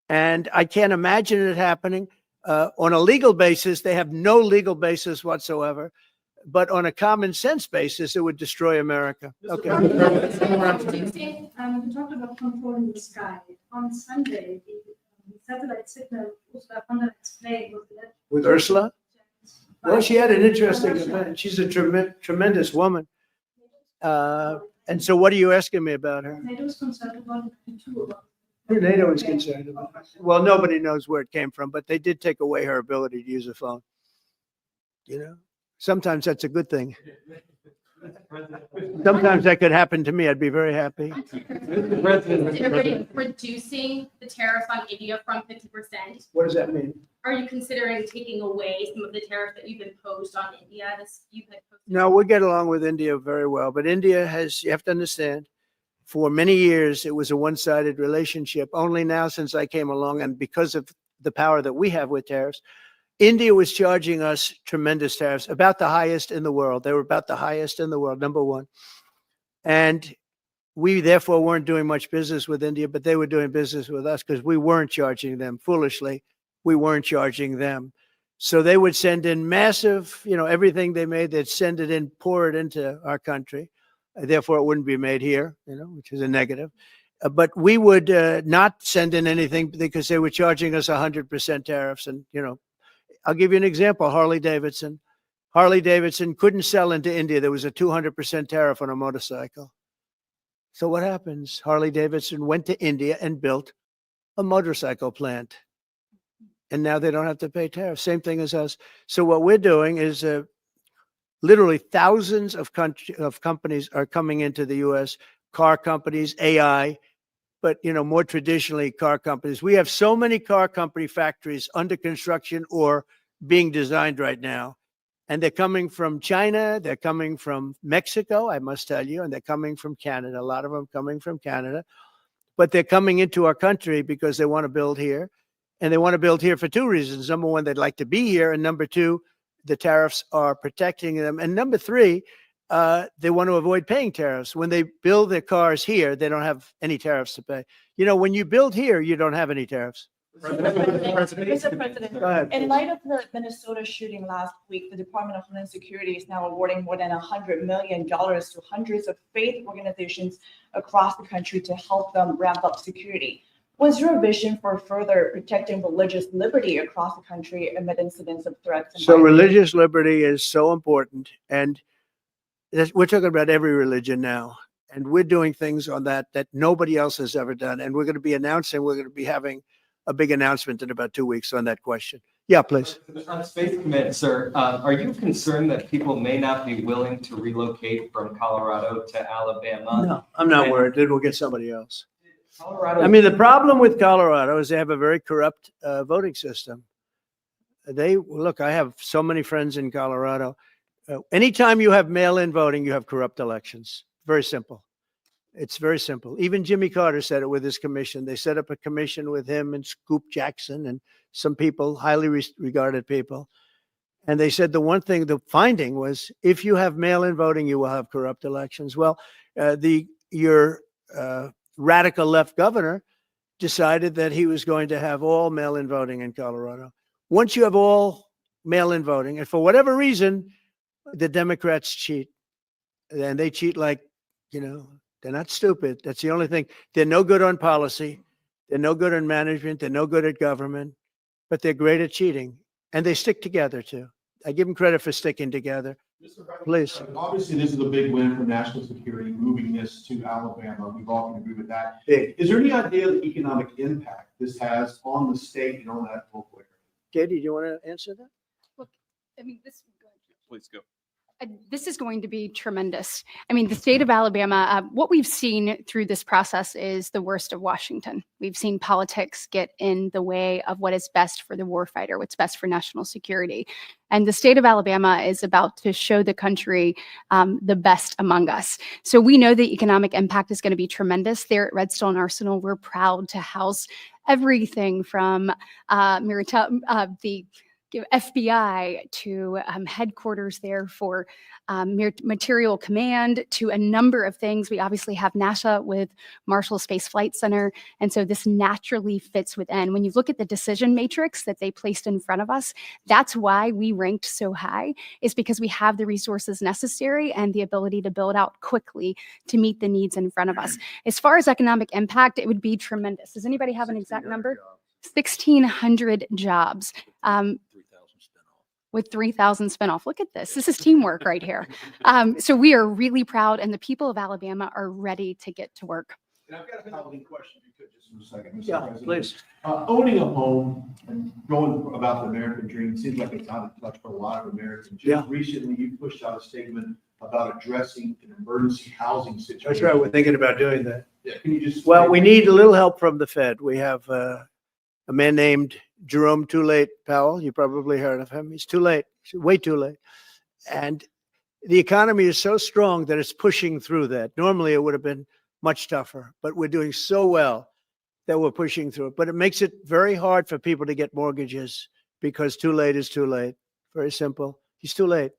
And I can't imagine it happening. On a legal basis, they have no legal basis whatsoever. But on a common sense basis, it would destroy America. Okay. You talked about controlling the sky. On Sunday, the satellite signal Ursula von der Leyen's plane was that With Ursula? Well, she had an interesting event. She's a tremendous woman. And so what are you asking me about her? NATO's concerned about it too. About Who NATO is concerned about? Well, nobody knows where it came from, but they did take away her ability to use a phone. Sometimes that's a good thing. Sometimes that could happen to me. I'd be very happy. Considering reducing the tariffs on India from 50%. What does that mean? Are you considering taking away some of the tariffs that you've imposed on India? No, we get along with India very well, but India has, you have to understand, for many years, it was a one-sided relationship. Only now, since I came along, and because of the power that we have with tariffs, India was charging us tremendous tariffs, about the highest in the world. They were about the highest in the world, number one. And we therefore weren't doing much business with India, but they were doing business with us because we weren't charging them. Foolishly, we weren't charging them. So they would send in massive, everything they made, they'd send it in, pour it into our country. Therefore, it wouldn't be made here, which is a negative. But we would not send in anything because they were charging us 100% tariffs. And, I'll give you an example. Harley Davidson couldn't sell into India. There was a 200% tariff on a motorcycle. So what happens? Harley Davidson went to India and built a motorcycle plant. And now they don't have to pay tariffs. Same thing as us. So what we're doing is literally thousands of companies are coming into the U.S., car companies, AI, but, more traditionally car companies. We have so many car company factories under construction or being designed right now. And they're coming from China. They're coming from Mexico, I must tell you, and they're coming from Canada. A lot of them coming from Canada. But they're coming into our country because they want to build here. And they want to build here for 2 reasons. Number one, they'd like to be here. And number 2, the tariffs are protecting them. And number 3, they want to avoid paying tariffs. When they build their cars here, they don't have any tariffs to pay. When you build here, you don't have any tariffs. Mr. President, Go ahead. in light of the Minnesota shooting last week, the Department of Homeland Security is now awarding more than $100 million to hundreds of faith organizations across the country to help them ramp up security. What's your vision for further protecting religious liberty across the country amid incidents of threats? So religious liberty is so important. And we're talking about every religion now. And we're doing things on that nobody else has ever done. And we're going to be announcing, we're going to be having a big announcement in about 2 weeks on that question. Yeah, please. On Space Command, sir, are you concerned that people may not be willing to relocate from Colorado to Alabama? No, I'm not worried. Then we'll get somebody else. Colorado. I mean, the problem with Colorado is they have a very corrupt voting system. Look, I have so many friends in Colorado. Anytime you have mail-in voting, you have corrupt elections. Very simple. It's very simple. Even Jimmy Carter said it with his commission. They set up a commission with him and Scoop Jackson and some people, highly regarded people. And they said the finding was, if you have mail-in voting, you will have corrupt elections. Well, your radical left governor decided that he was going to have all mail-in voting in Colorado. Once you have all mail-in voting, and for whatever reason, the Democrats cheat. And they cheat like, they're not stupid. That's the only thing. They're no good on policy. They're no good on management. They're no good at government, but they're great at cheating. And they stick together too. I give them credit for sticking together. Please. Obviously, this is a big win for national security, moving this to Alabama. We've all can agree with that. Big. Is there any idea of the economic impact this has on the state and on that local area? Katie, do you want to answer that? Look, I mean, Please go. this is going to be tremendous. I mean, the state of Alabama, what we've seen through this process is the worst of Washington. We've seen politics get in the way of what is best for the warfighter, what's best for national security. And the state of Alabama is about to show the country the best among us. So we know the economic impact is going to be tremendous. There at Redstone Arsenal, we're proud to house everything from the FBI to headquarters there for material command to a number of things. We obviously have NASA with Marshall Space Flight Center. And so this naturally fits within. When you look at the decision matrix that they placed in front of us, that's why we ranked so high, is because we have the resources necessary and the ability to build out quickly to meet the needs in front of us. As far as economic impact, it would be tremendous. Does anybody have an exact number? 1,600 jobs. With 3,000 spinoff. Look at this. This is teamwork right here. So we are really proud, and the people of Alabama are ready to get to work. And I've got a following question, if you could, just for a second, Mr. Yeah, President. please. Owning a home and going about the American dream seems like it's out of touch for a lot of Americans. Yeah. Just recently, you pushed out a statement about addressing an emergency housing situation. That's right. We're thinking about doing that. Yeah, can you just? Well, we need a little help from the Fed. We have a man named Jerome Too Late Powell. You probably heard of him. He's too late, way too late. And the economy is so strong that it's pushing through that. Normally it would have been much tougher, but we're doing so well that we're pushing through it. But it makes it very hard for people to get mortgages because too late is too late. Very simple. He's too late.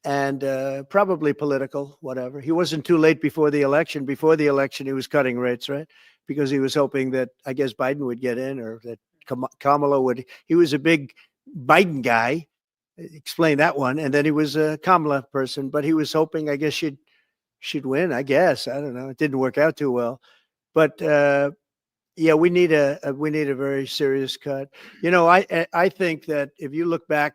And probably political, whatever. He wasn't too late before the election. Before the election, he was cutting rates, right? Because he was hoping that, I guess, Biden would get in, or that Kamala would. He was a big Biden guy. Explain that one. And then he was a Kamala person, but he was hoping, I guess, she'd win. I guess. I don't know. It didn't work out too well. But yeah, we need a very serious cut. I think that if you look back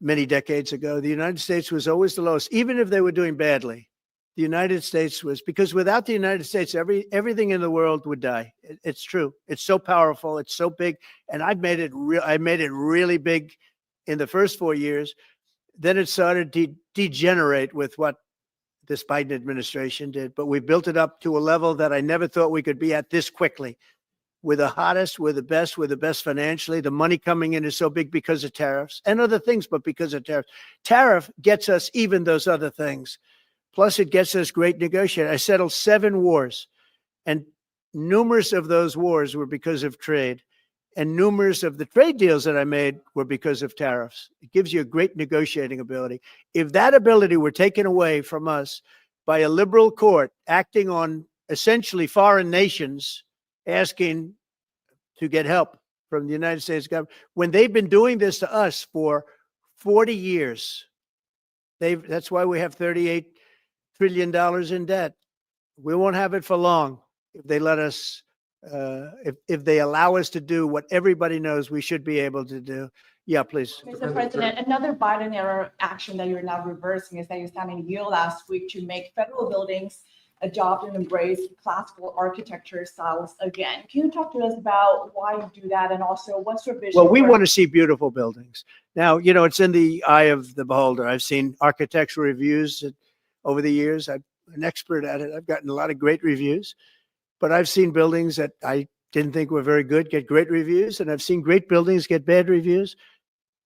many decades ago, the United States was always the lowest, even if they were doing badly. The United States was, because without the United States, everything in the world would die. It's true. It's so powerful. It's so big. And I made it really big in the first 4 years. Then it started to degenerate with what this Biden administration did. But we built it up to a level that I never thought we could be at this quickly. We're the hottest, we're the best financially. The money coming in is so big because of tariffs and other things, but because of tariffs. Tariff gets us even those other things. Plus, it gets us great negotiating. I settled 7 wars, and numerous of those wars were because of trade, and numerous of the trade deals that I made were because of tariffs. It gives you a great negotiating ability. If that ability were taken away from us by a liberal court acting on essentially foreign nations, asking to get help from the United States government, when they've been doing this to us for 40 years, that's why we have $38 trillion in debt. We won't have it for long if they let us, if they allow us to do what everybody knows we should be able to do. Yeah, please. Mr. President, another Biden era action that you're now reversing is that you signed a deal last week to make federal buildings adopt and embrace classical architecture styles again. Can you talk to us about why you do that and also what's your vision? Well, we for- want to see beautiful buildings. Now, it's in the eye of the beholder. I've seen architectural reviews over the years. I'm an expert at it. I've gotten a lot of great reviews, but I've seen buildings that I didn't think were very good get great reviews, and I've seen great buildings get bad reviews.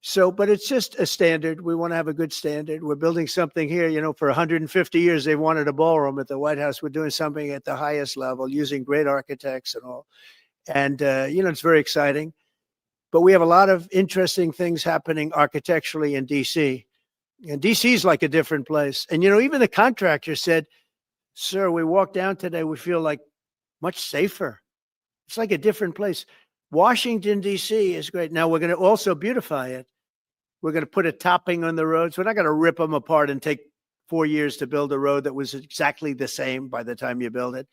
So, but it's just a standard. We want to have a good standard. We're building something here, for 150 years, they wanted a ballroom at the White House. We're doing something at the highest level using great architects and all. And, it's very exciting. But we have a lot of interesting things happening architecturally in DC. And DC is like a different place. And, even the contractor said, sir, we walked down today, we feel like much safer. It's like a different place. Washington, D.C. is great. Now we're going to also beautify it. We're going to put a topping on the roads. We're not going to rip them apart and take 4 years to build a road that was exactly the same by the time you build it.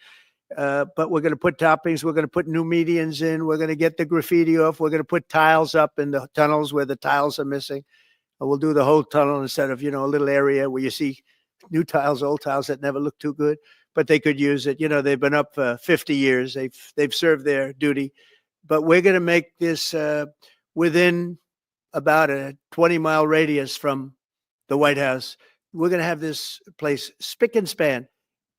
But we're going to put toppings. We're going to put new medians in. We're going to get the graffiti off. We're going to put tiles up in the tunnels where the tiles are missing. And we'll do the whole tunnel instead of, a little area where you see new tiles, old tiles that never look too good, but they could use it. They've been up for 50 years. They've served their duty. But we're going to make this within about a 20-mile radius from the White House. We're going to have this place spick and span.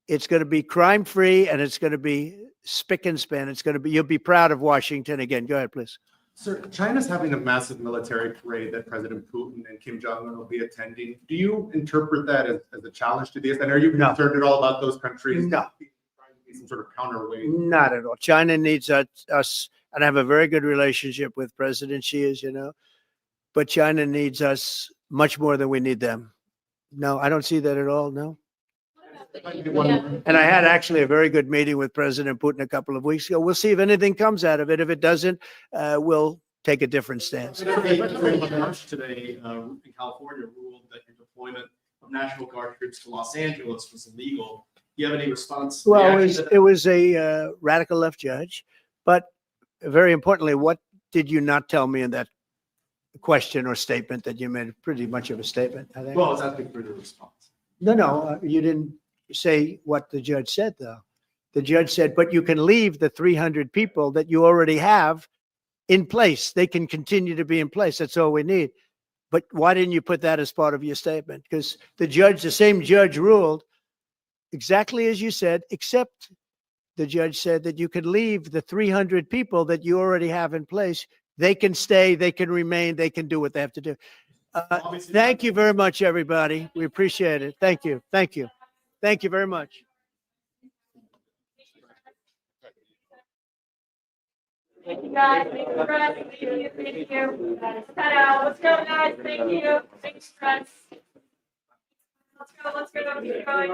It's going to be crime-free, and it's going to be spick and span. You'll be proud of Washington again. Go ahead, please. Sir, China's having a massive military parade that President Putin and Kim Jong-un will be attending. Do you interpret that as a challenge to this? And are you No. concerned at all about those countries? No. Some sort of counterweight? Not at all. China needs us, and I have a very good relationship with President Xi, as you know, but China needs us much more than we need them. No, I don't see that at all, no. And I had actually a very good meeting with President Putin a couple of weeks ago. We'll see if anything comes out of it. If it doesn't, we'll take a different stance. Today, in California ruled that your deployment of National Guard troops to Los Angeles was illegal. Do you have any response? Well, reaction to that? it was a radical left judge, but very importantly, what did you not tell me in that question or statement that you made? Pretty much of a statement, I think. Well, I was asking for the response. No, you didn't say what the judge said, though. The judge said, but you can leave the 300 people that you already have in place. They can continue to be in place. That's all we need. But why didn't you put that as part of your statement? Because the same judge ruled exactly as you said, except the judge said that you could leave the 300 people that you already have in place. They can stay, they can remain, they can do what they have to do. Thank you very much, everybody. We appreciate it. Thank you. Thank you. Thank you very much. Thank you, guys. Thank you, Russ. Thank you. Thank you. Cut out. Let's go, guys. Thank you. Thanks, Russ. Let's go. Let's go. Let's keep going.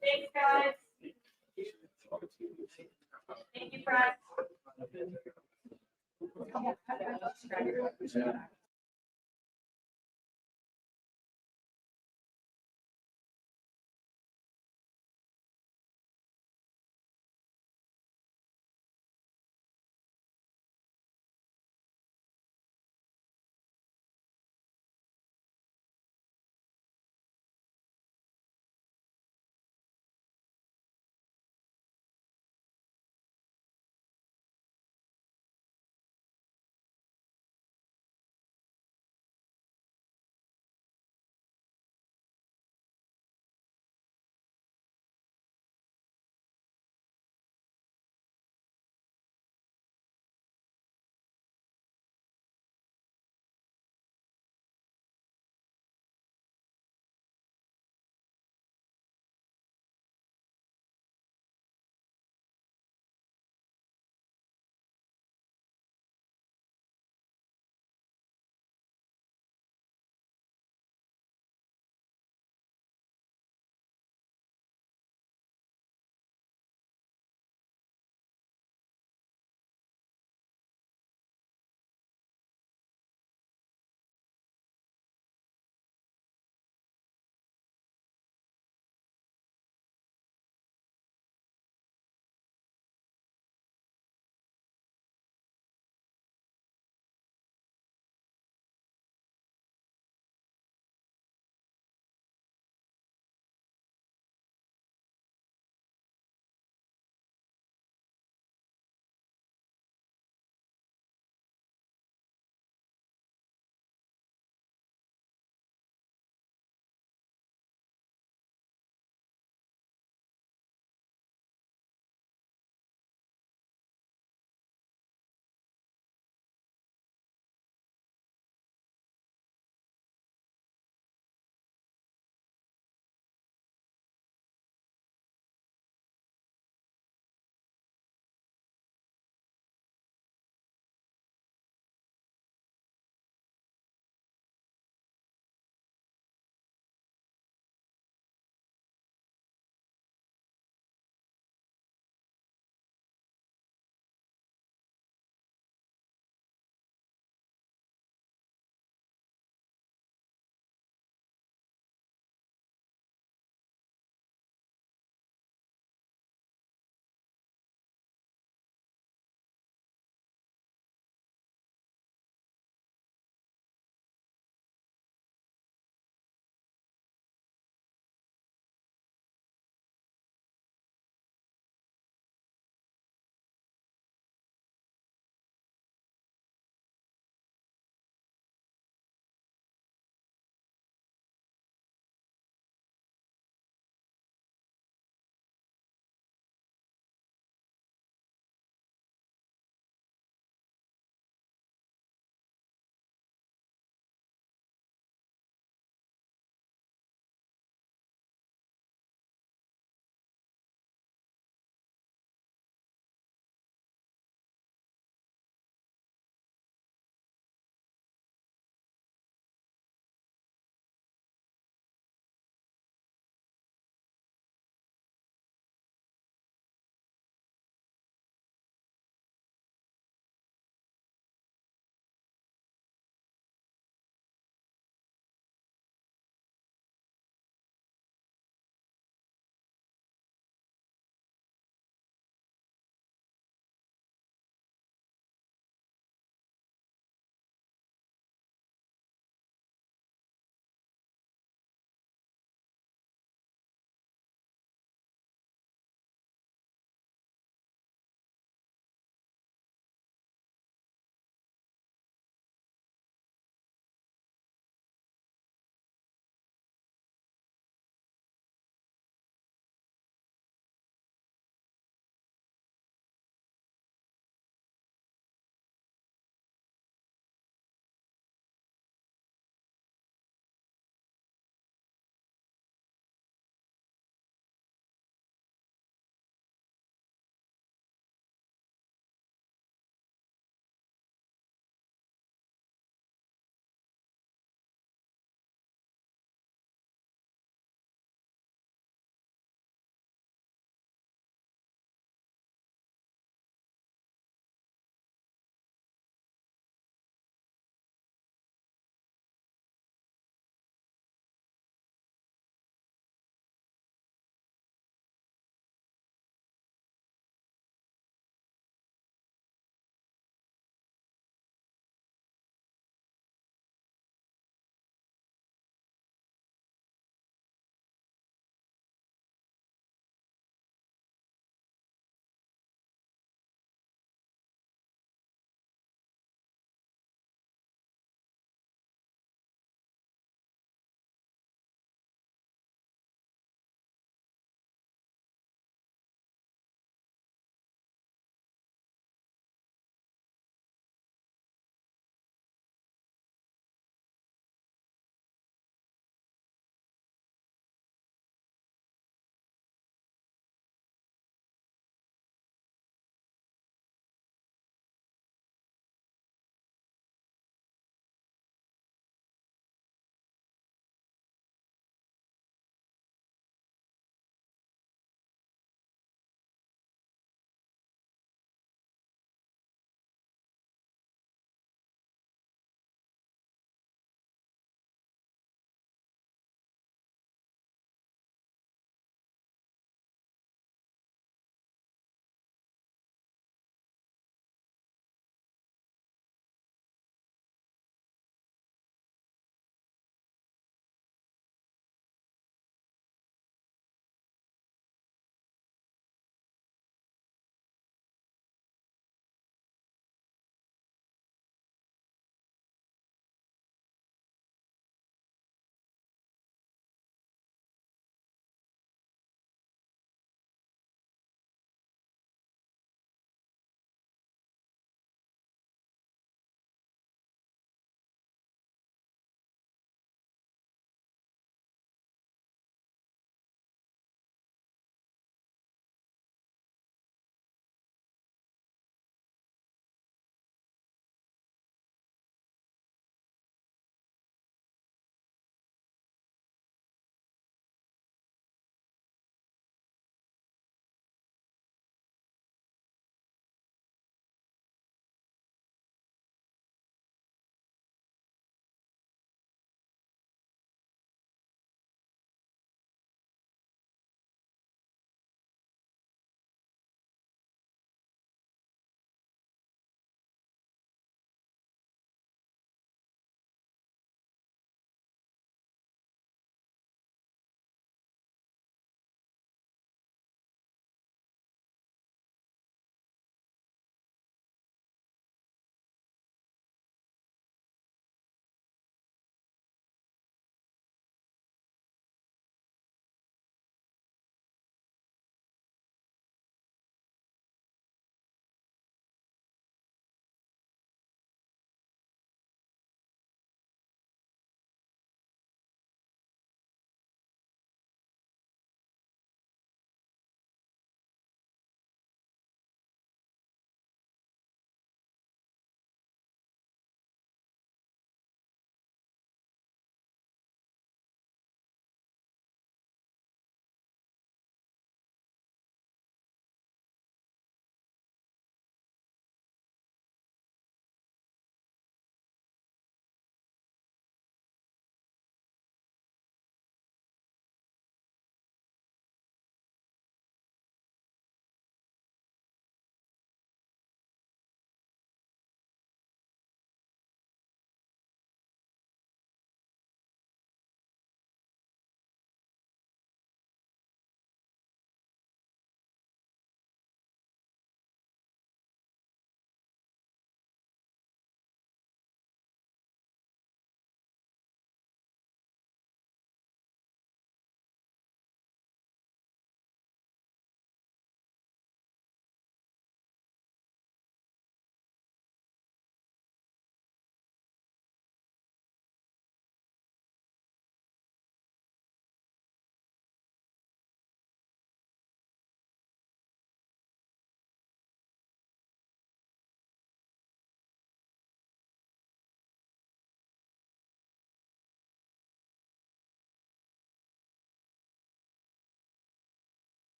Thanks, guys. Thank you, Russ.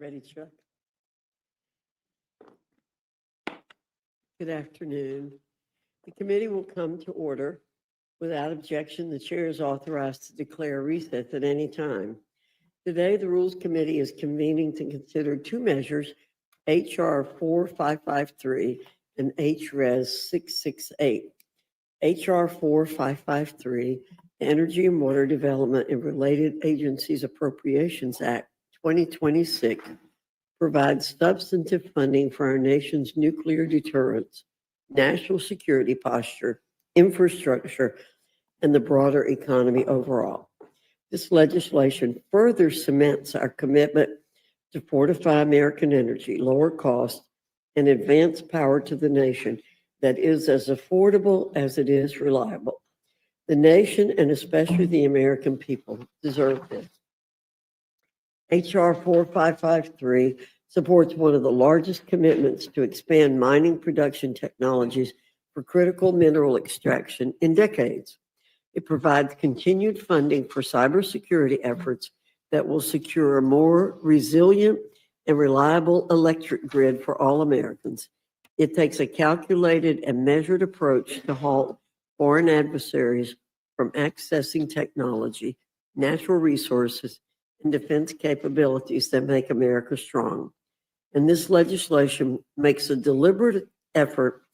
Ready, Chuck? Good afternoon. The committee will come to order. Without objection, the chair is authorized to declare recess at any time. Today, the Rules Committee is convening to consider two measures, HR 4553 and HRES 668. HR 4553, the Energy and Water Development and Related Agencies Appropriations Act 2026, provides substantive funding for our nation's nuclear deterrence, national security posture, infrastructure, and the broader economy overall. This legislation further cements our commitment to fortify American energy, lower cost, and advance power to the nation that is as affordable as it is reliable. The nation, and especially the American people, deserve this. HR 4553 supports one of the largest commitments to expand mining production technologies for critical mineral extraction in decades. It provides continued funding for cybersecurity efforts that will secure a more resilient and reliable electric grid for all Americans. It takes a calculated and measured approach to halt foreign adversaries from accessing technology, natural resources, and defense capabilities that make America strong. And this legislation makes a deliberate effort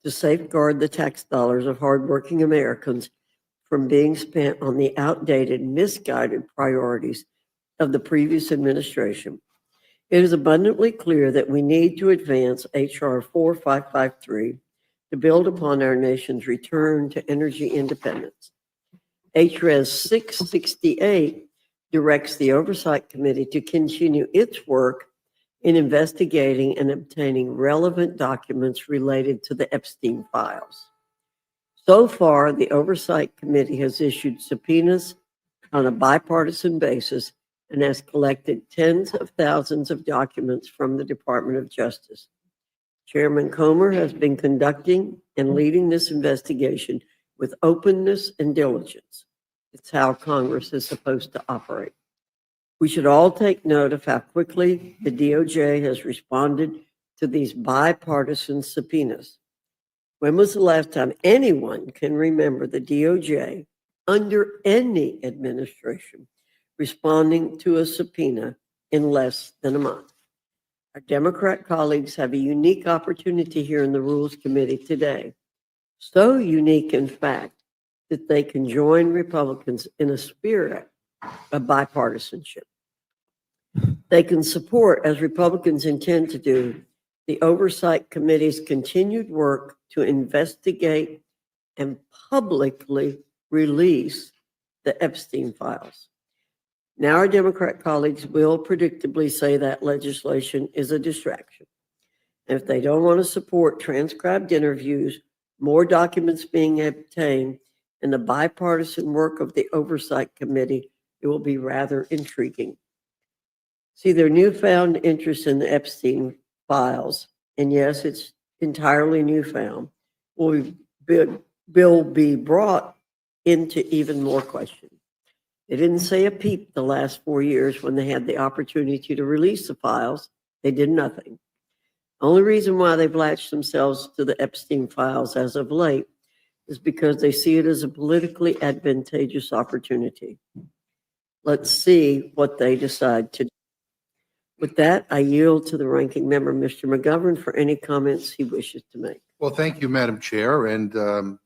to safeguard the tax dollars of hardworking Americans from being spent on the outdated, misguided priorities of the previous administration. It is abundantly clear that we need to advance HR 4553 to build upon our nation's return to energy independence. HRES 668 directs the Oversight Committee to continue its work in investigating and obtaining relevant documents related to the Epstein files. So far, the Oversight Committee has issued subpoenas on a bipartisan basis and has collected tens of thousands of documents from the Department of Justice. Chairman Comer has been conducting and leading this investigation with openness and diligence. It's how Congress is supposed to operate. We should all take note of how quickly the DOJ has responded to these bipartisan subpoenas. When was the last time anyone can remember the DOJ under any administration responding to a subpoena in less than a month? Our Democrat colleagues have a unique opportunity here in the Rules Committee today. So unique, in fact, that they can join Republicans in a spirit of bipartisanship. They can support, as Republicans intend to do, the Oversight Committee's continued work to investigate and publicly release the Epstein files. Now, our Democrat colleagues will predictably say that legislation is a distraction. And if they don't want to support transcribed interviews, more documents being obtained, and the bipartisan work of the Oversight Committee, it will be rather intriguing. See, their newfound interest in the Epstein files, and yes, it's entirely newfound, will be brought into even more question. They didn't say a peep the last 4 years when they had the opportunity to release the files. They did nothing. Only reason why they've latched themselves to the Epstein files as of late is because they see it as a politically advantageous opportunity. Let's see what they decide to do. With that, I yield to the ranking member, Mr. McGovern, for any comments he wishes to make. Well, thank you, Madam Chair. And